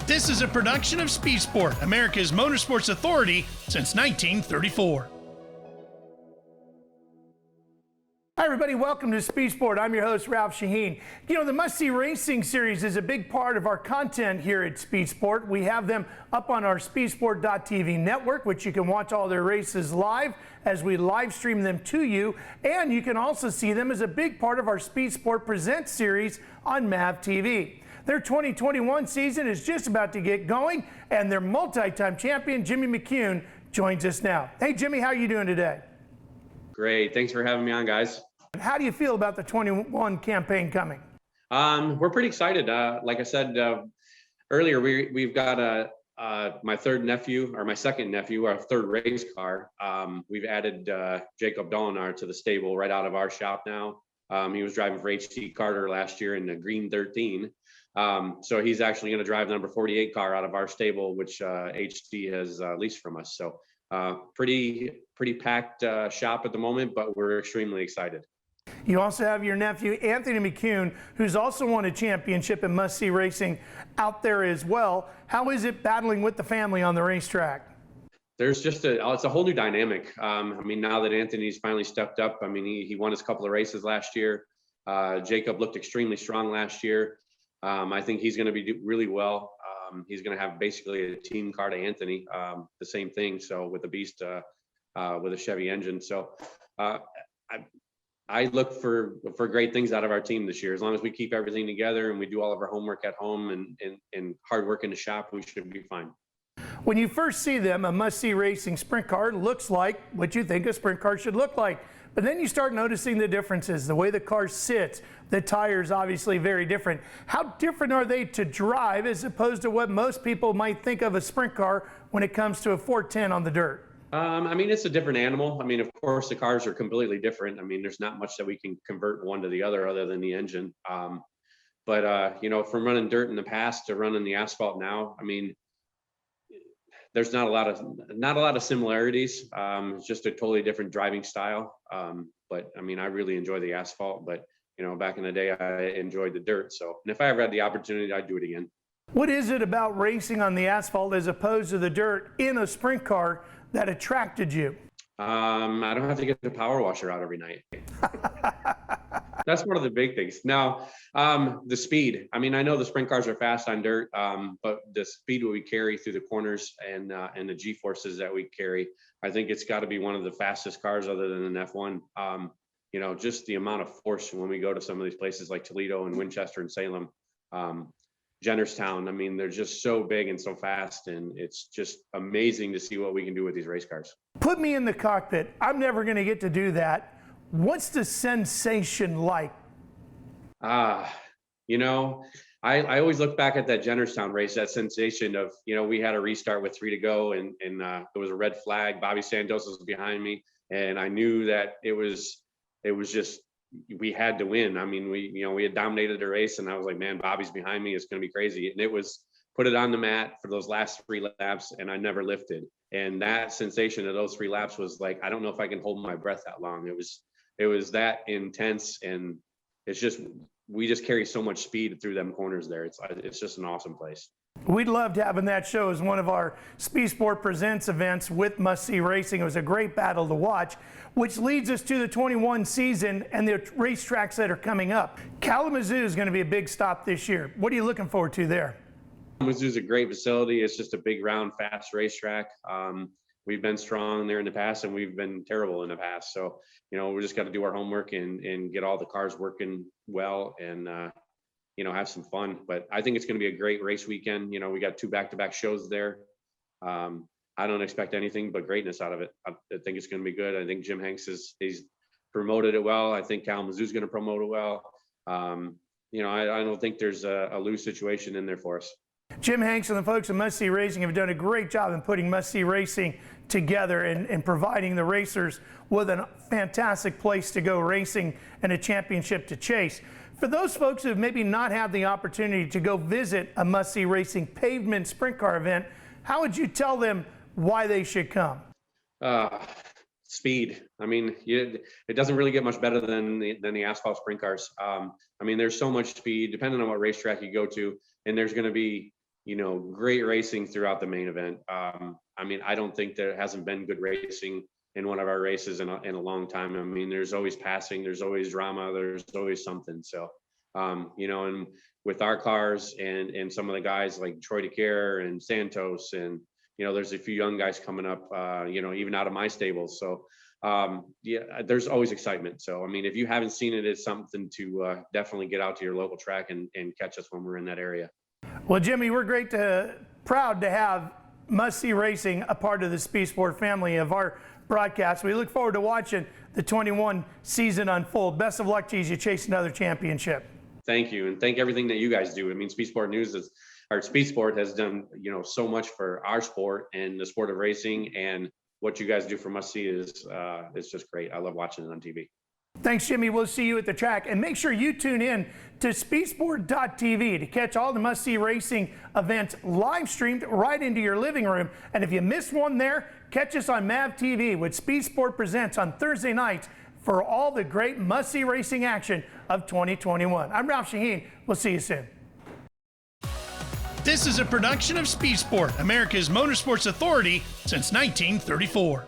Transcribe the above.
This is a production of Speed Sport, America's motorsports authority since 1934. Hi everybody, welcome to Speed Sport. I'm your host, Ralph Sheheen. You know, the Must See Racing series is a big part of our content here at Speed Sport. We have them up on our speedsport.tv network, which you can watch all their races live as we live stream them to you. And you can also see them as a big part of our Speed Sport Presents series on MAV TV. Their 2021 season is just about to get going, and their multi-time champion, Jimmy McCune, joins us now. Hey, Jimmy, how are you doing today? Great. Thanks for having me on, guys. How do you feel about the 21 campaign coming? We're pretty excited. Like I said earlier, we've got my third nephew, or my second nephew, our third race car. We've added Jacob Dolinar to the stable right out of our shop now. He was driving for HT Carter last year in the green 13. So he's actually going to drive the number 48 car out of our stable, which HT has leased from us. So pretty packed shop at the moment, but we're extremely excited. You also have your nephew, Anthony McCune, who's also won a championship in Must See Racing out there as well. How is it battling with the family on the racetrack? There's just it's a whole new dynamic. I mean, now that Anthony's finally stepped up, I mean, he won his couple of races last year. Jacob looked extremely strong last year. I think he's going to be really well. He's going to have basically a team car to Anthony, the same thing. So with a beast, with a Chevy engine. So I look for great things out of our team this year. As long as we keep everything together and we do all of our homework at home and hard work in the shop, we should be fine. When you first see them, a Must See Racing sprint car looks like what you think a sprint car should look like. But then you start noticing the differences, the way the car sits, the tires obviously very different. How different are they to drive as opposed to what most people might think of a sprint car when it comes to a 410 on the dirt? I mean, it's a different animal. I mean, of course, the cars are completely different. I mean, there's not much that we can convert one to the other than the engine. But you know, from running dirt in the past to running the asphalt now, I mean, there's not a lot of similarities. It's just a totally different driving style. But I mean, I really enjoy the asphalt, but you know, back in the day, I enjoyed the dirt. So, and if I ever had the opportunity, I'd do it again. What is it about racing on the asphalt as opposed to the dirt in a sprint car that attracted you? I don't have to get the power washer out every night. That's one of the big things. Now, the speed. I mean, I know the sprint cars are fast on dirt, but the speed we carry through the corners and the G-forces that we carry, I think it's got to be one of the fastest cars other than an F1. You know, just the amount of force when we go to some of these places like Toledo and Winchester and Salem, Jennerstown. I mean, they're just so big and so fast, and it's just amazing to see what we can do with these race cars. Put me in the cockpit. I'm never going to get to do that. What's the sensation like? You know, I always look back at that Jennerstown race, that sensation of, you know, we had a restart with 3 to go and there was a red flag. Bobby Santos was behind me, and I knew that it was just, we had to win. I mean, we had dominated the race, and I was like, man, Bobby's behind me. It's going to be crazy. And it was put it on the mat for those last 3 laps, and I never lifted. And that sensation of those 3 laps was like, I don't know if I can hold my breath that long. It was that intense, and it's just, we just carry so much speed through them corners there. It's just an awesome place. We'd loved having that show as one of our Speed Sport Presents events with Must See Racing. It was a great battle to watch, which leads us to the 21 season and the racetracks that are coming up. Kalamazoo is going to be a big stop this year. What are you looking forward to there? Kalamazoo is a great facility. It's just a big, round, fast racetrack. We've been strong there in the past, and we've been terrible in the past. So, you know, we just got to do our homework and get all the cars working well and, you know, have some fun. But I think it's going to be a great race weekend. You know, we got 2 back-to-back shows there. I don't expect anything but greatness out of it. I think it's going to be good. I think Jim Hanks he's promoted it well. I think Kalamazoo is going to promote it well. You know, I don't think there's a lose situation in there for us. Jim Hanks and the folks at Must See Racing have done a great job in putting Must See Racing together and providing the racers with a fantastic place to go racing and a championship to chase. For those folks who have maybe not had the opportunity to go visit a Must See Racing pavement sprint car event, how would you tell them why they should come? Speed. I mean, it doesn't really get much better than the asphalt sprint cars. I mean, there's so much speed depending on what racetrack you go to, and there's going to be great racing throughout the main event. I mean, I don't think there hasn't been good racing in one of our races in a long time. I mean, there's always passing, there's always drama, there's always something. So, and with our cars and some of the guys like Troy DeCare and Santos, and, there's a few young guys coming up, even out of my stables. So, there's always excitement. So, I mean, if you haven't seen it, it's something to definitely get out to your local track and catch us when we're in that area. Well, Jimmy, we're proud to have Must See Racing a part of the Speed Sport family of our broadcast. We look forward to watching the 21 season unfold. Best of luck to you as you chase another championship. Thank you, and thank everything that you guys do. I mean, Speed Sport News Speed Sport has done, so much for our sport and the sport of racing, and what you guys do for Must See is just great. I love watching it on TV. Thanks, Jimmy. We'll see you at the track, and make sure you tune in to speedsport.tv to catch all the Must See Racing events live streamed right into your living room. And if you missed one there, catch us on MAV TV, which Speed Sport presents on Thursday nights for all the great Must See Racing action of 2021. I'm Ralph Sheheen. We'll see you soon. This is a production of Speed Sport, America's motorsports authority since 1934.